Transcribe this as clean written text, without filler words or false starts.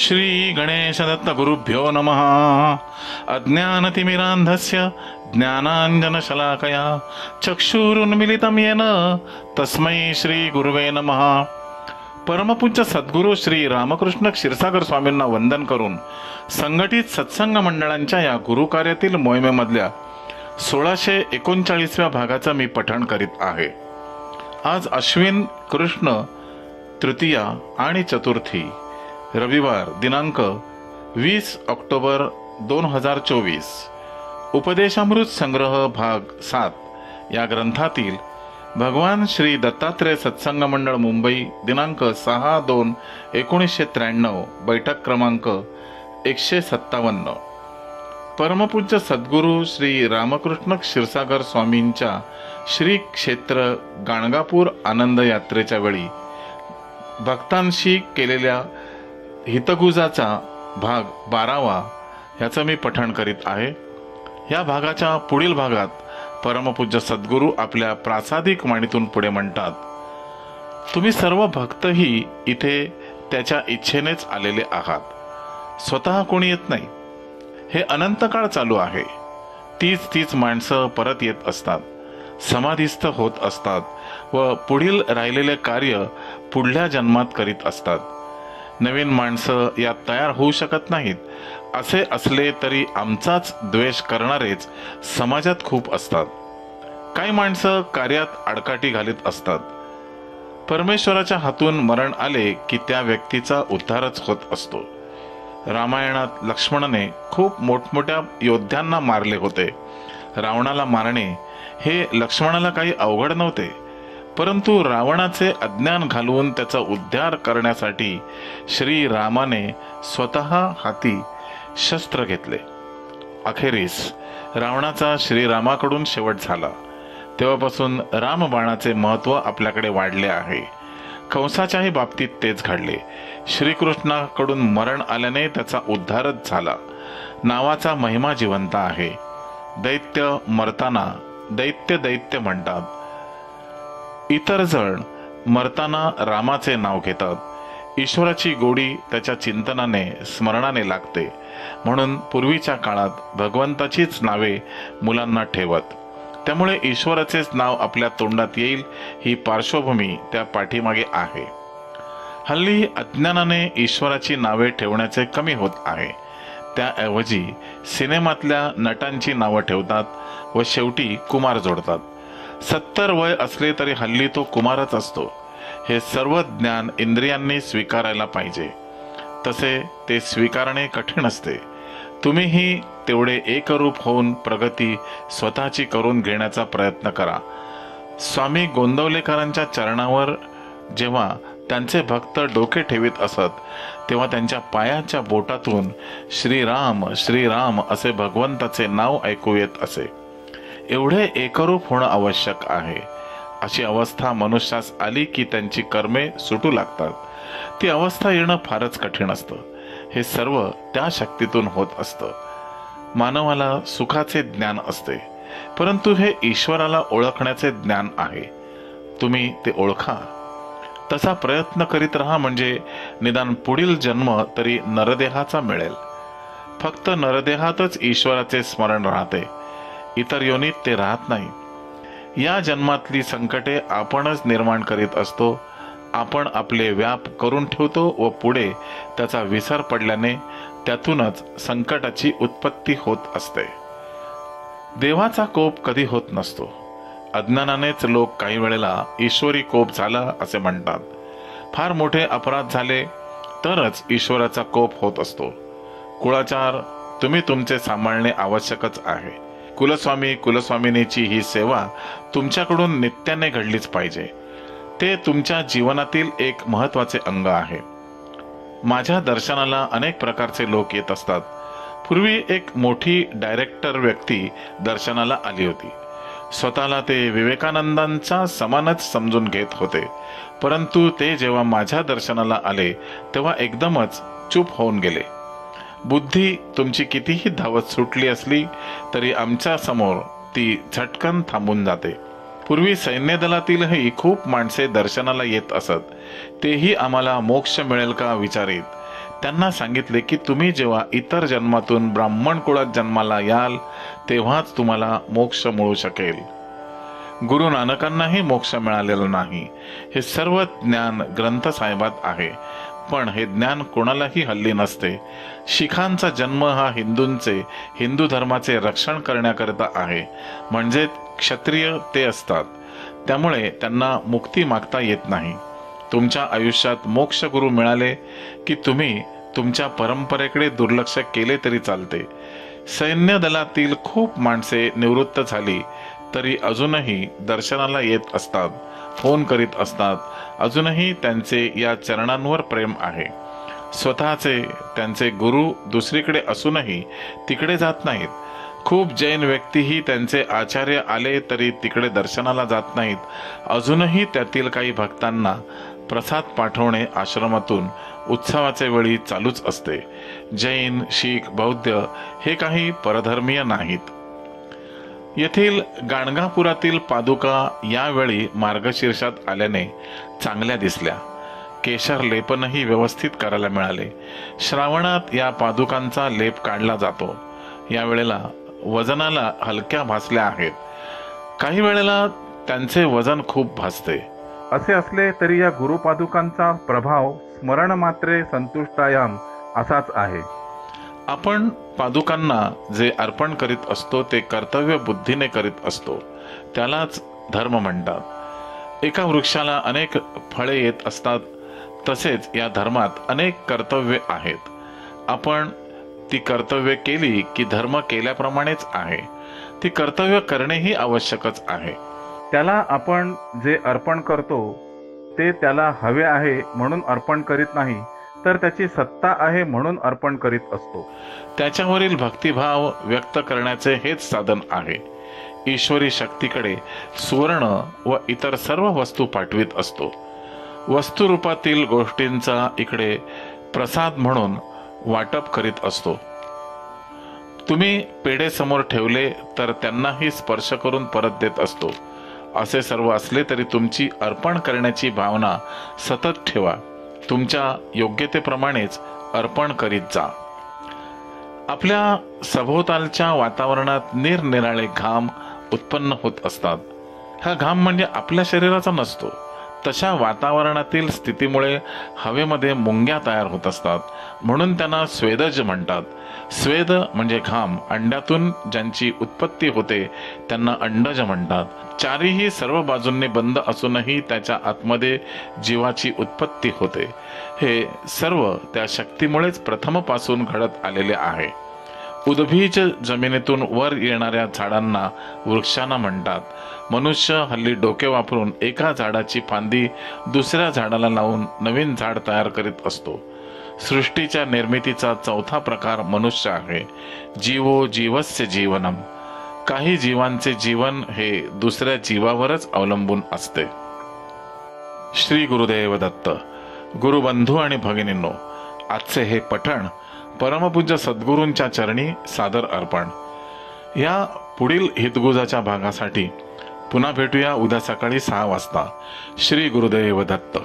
श्री गणेश दत्त गुरुभ्यो नमः। अज्ञानतिमिरान्धस्य ज्ञानाञ्जनशलाकया चक्षुरुन्मिलितं येन तस्मै श्री गुरुवे नमः। परमपूज्य सद्गुरू श्री रामकृष्ण क्षीरसागर स्वामींना वंदन करून संघटित सत्संग मंडळांच्या या गुरुकार्यातील मोहिमेमधल्या 1639व्या भागाचा मी पठण करीत आहे। आज अश्विन कृष्ण तृतीया आणि चतुर्थी, रविवार दिनांक 20 ऑक्टोबर 2024। उपदेशामृत संग्रह भाग 7 या ग्रंथातील भगवान श्री दत्तात्रेय सत्संग मंडळ मुंबई दिनांक 6/2/1993 बैठक क्रमांक 157। परमपूज्य सद्गुरू श्री रामकृष्ण क्षीरसागर स्वामींच्या श्री क्षेत्र गाणगापूर आनंद यात्रेच्या वेळी भक्तांशी केलेल्या हितगुजाचा भाग 12वा ह्याचं मी पठण करीत आहे। या भागाच्या पुढील भागात परमपूज्य सद्गुरू आपल्या प्रासादिक वाणीतून पुढे म्हणतात, तुम्ही सर्व भक्तही इथे त्याच्या इच्छेनेच आलेले आहात, स्वतः कोणी येत नाही। हे अनंत काळ चालू आहे। तीच माणसं परत येत असतात, समाधिस्थ होत असतात व पुढील राहिलेले कार्य पुढल्या जन्मात करीत असतात। नवीन माणसं यात तयार होऊ शकत नाहीत। असे असले तरी आमचाच द्वेष करणारेच समाजात खूप असतात। काही माणसं कार्यात आडकाठी घालीत असतात। परमेश्वराच्या हातून मरण आले की त्या व्यक्तीचा उद्धारच होत असतो। रामायणात लक्ष्मणाने खूप मोठमोठ्या योद्ध्यांना मारले होते। रावणाला मारणे हे लक्ष्मणाला काही अवघड नव्हते, परंतु रावणाचे अज्ञान घालवून त्याचा उद्धार करण्यासाठी श्री रामाने स्वतः हाती शस्त्र घेतले। अखेरीस रावणाचा श्रीरामाकडून शेवट झाला। तेव्हापासून रामबाणाचे महत्त्व आपल्याकडे वाढले आहे। कंसाच्याही बाबतीत तेच घडले। श्रीकृष्णाकडून मरण आल्याने त्याचा उद्धारच झाला। नावाचा महिमा जिवंत आहे। दैत्य मरताना दैत्य म्हणतात। इतर जण मरताना रामाचे नाव घेतात। ईश्वराची गोडी त्याच्या चिंतनाने स्मरणाने लागते, म्हणून पूर्वीच्या काळात भगवंताचीच नावे मुलांना ठेवत। त्यामुळे ईश्वराचेच नाव आपल्या तोंडात येईल ही पार्श्वभूमी त्या पाठीमागे आहे। हल्ली अज्ञानाने ईश्वराची नावे ठेवण्याचे कमी होत आहे। त्याऐवजी सिनेमातल्या नटांची नावं ठेवतात व शेवटी कुमार जोडतात। 70 वय असले तरी हल्ली तो कुमारच असतो। हे सर्व ज्ञान इंद्रियांनी स्वीकारायला पाहिजे, तसे ते स्वीकारणे कठीण असते। तुम्हीही तेवढे एकरूप होऊन प्रगती स्वतःची करून घेण्याचा प्रयत्न करा। स्वामी गोंदवलेकरांच्या चरणावर जेव्हा त्यांचे भक्त डोके ठेवीत असत, तेव्हा त्यांच्या पायाच्या बोटातून श्रीराम श्रीराम असे भगवंताचे नाव ऐकू येत असे। एवढे एकरूप होणं आवश्यक आहे। अशी अवस्था मनुष्यास आली की त्यांची कर्मे सुटू लागतात। ती अवस्था येणं फारच कठीण असतं। हे सर्व त्या शक्तीतून होत असतं। मानवाला सुखाचे ज्ञान असते, परंतु हे ईश्वराला ओळखण्याचे ज्ञान आहे। तुम्ही ते ओळखा, तसा प्रयत्न करीत राहा, म्हणजे निदान पुढील जन्म तरी नरदेहाचा मिळेल। फक्त नरदेहातच ईश्वराचे स्मरण राहते, इतर योनीत ते राहत नाही। या जन्मातली संकटे आपणच निर्माण करीत असतो। आपण आपले व्याप करून ठेवतो व पुढे त्याचा विसर पडल्याने त्यातूनच संकटाची उत्पत्ती होत असते। देवाचा कोप कधी होत नसतो। अज्ञानानेच लोक काही वेळेला ईश्वरी कोप झाला असे म्हणतात। फार मोठे अपराध झाले तरच ईश्वराचा कोप होत असतो। कुळाचार तुम्ही तुमचे सांभाळणे आवश्यकच आहे। कुलस्वामी कुलस्वामिनीची ही सेवा तुमच्याकडून नित्याने घडलीच पाहिजे। ते तुमच्या जीवनातील एक महत्त्वाचे अंग आहे। माझ्या दर्शनाला अनेक प्रकारचे लोक येत असतात। पूर्वी एक मोठी डायरेक्टर व्यक्ती दर्शनाला आली होती। स्वतःला ते विवेकानंदांचा समानच समजून घेत होते, परंतु ते जेव्हा माझ्या दर्शनाला आले तेव्हा एकदमच चूप होऊन गेले। बुद्धी तुमची कितीही धावत सुटली असली तरी आमच्या समोर ती झटकन थांबून जाते। पूर्वी सैन्य दलातीलही खूप माणसे दर्शनाला येत असत। तेही आम्हाला मोक्ष मिळेल का विचारीत। त्यांना सांगितले की तुम्ही जेव्हा इतर जन्मातून ब्राह्मण कुळात जन्माला याल तेव्हाच तुम्हाला मोक्ष मिळू शकेल. गुरु नानकांनाही मोक्ष मिळालेला नाही. हे सर्व ज्ञान ग्रंथसाहेबात आहे, पण हे ज्ञान कोणालाही हल्ली नसते. शिखांचा जन्म हा हिंदू धर्माचे रक्षण करण्याकरिता आहे, म्हणजे क्षत्रिय ते असतात, त्यामुळे त्यांना मुक्ती मागता येत नाही. तुमच्या आयुष्यात मोक्ष गुरु मिळाले की तुम्ही तुमच्या परंपरेकडे दुर्लक्ष केले तरी चालते. सैन्य दलातील खूप माणसे निवृत्त झाली तरी अजूनही दर्शनाला येत असतात, फोन करीत असतात. अजूनही त्यांचे या चरणांवर प्रेम आहे. स्वतःचे त्यांचे गुरु दुसरीकडे असूनही तिकडे जात नाहीत. खूप जैन व्यक्तीही त्यांचे आचार्य आले तरी तिकडे दर्शनाला जात नाहीत. अजूनही त्यातील काही भक्तांना प्रसाद पाठवणे आश्रमातून उत्सवाचे वेळी चालूच असते. जैन, शीख, बौद्ध हे काही परधर्मीय नाहीत. येथील गाणगापुरातील पादुका यावेळी मार्गशीर्षात आल्याने चांगल्या दिसल्या. केशर लेपनही व्यवस्थित करायला मिळाले. श्रावणात या पादुकांचा लेप काढला जातो. यावेळेला वजनाला हलक्या भासल्या आहेत. काही वेळेला त्यांचे वजन खूप भासते. असे असले तरी या गुरुपादुकांचा प्रभाव स्मरण मात्रे संतुष्टायाम असाच आहे. आपण पादुकांना जे अर्पण करीत असतो ते कर्तव्य बुद्धीने करीत असतो, त्यालाच धर्म म्हणतात. एका वृक्षाला अनेक फळे येत असतात, तसेच या धर्मात अनेक कर्तव्ये आहेत. आपण ती कर्तव्ये केली की धर्म केल्याप्रमाणेच आहे. ती कर्तव्य करणेही आवश्यकच आहे. त्याला आपण जे अर्पण करतो ते त्याला हवे आहे म्हणून अर्पण करीत नाही, तर त्याची सत्ता आहे म्हणून अर्पण करीत असतो. त्याच्यावरील भक्तिभाव व्यक्त करण्याचे हेच साधन आहे. ईश्वरी शक्तीकडे सुवर्ण व इतर सर्व वस्तू पाठवित असतो. वस्तुरूपातील गोष्टींचा इकडे प्रसाद म्हणून वाटप करीत असतो. तुम्ही पेढे समोर ठेवले तर त्यांनाही स्पर्श करून परत देत असतो. असे सर्व असले तरी तुमची अर्पण करण्याची भावना सतत ठेवा. तुमच्या योग्यतेप्रमाणेच अर्पण करीत जा. आपल्या सभोवतालच्या वातावरणात निरनिराळे घाम उत्पन्न होत असतात. हा घाम म्हणजे आपल्या शरीराचा नसतो. तशा वातावरणातील स्थितीमुळे हवेमध्ये मुंग्या तयार होत असतात, म्हणून त्यांना स्वेदज म्हणतात. स्वेद म्हणजे घाम. अंड्यातून ज्यांची उत्पत्ती होते त्यांना अंडज म्हणतात. चारीही सर्व बाजूंनी बंद असूनही त्याच्या आतमध्ये जीवाची उत्पत्ती होते. हे सर्व त्या शक्तीमुळेच प्रथमपासून घडत आलेले आहे. उद्भिज जमिनीतून वर येणाऱ्या झाडांना वृक्षांना म्हणतात. मनुष्य हल्ली डोके वापरून एका झाडाची फांदी दुसऱ्या झाडाला लावून नवीन झाड तयार करीत असतो. सृष्टीच्या निर्मितीचा चौथा प्रकार मनुष्य आहे. जीवो जीवस्य जीवनम. काही जीवांचे जीवन हे दुसऱ्या जीवावरच अवलंबून असते. श्री गुरुदेव दत्त. गुरुबंधू आणि भगिनींनो, आजचे हे पठण परमपूज्य सद्गुरूंच्या चरणी सादर अर्पण. या पुढील हितगुजाच्या भागासाठी पुन्हा भेटूया उद्या सकाळी 6 वाजता. श्री गुरुदेव दत्त.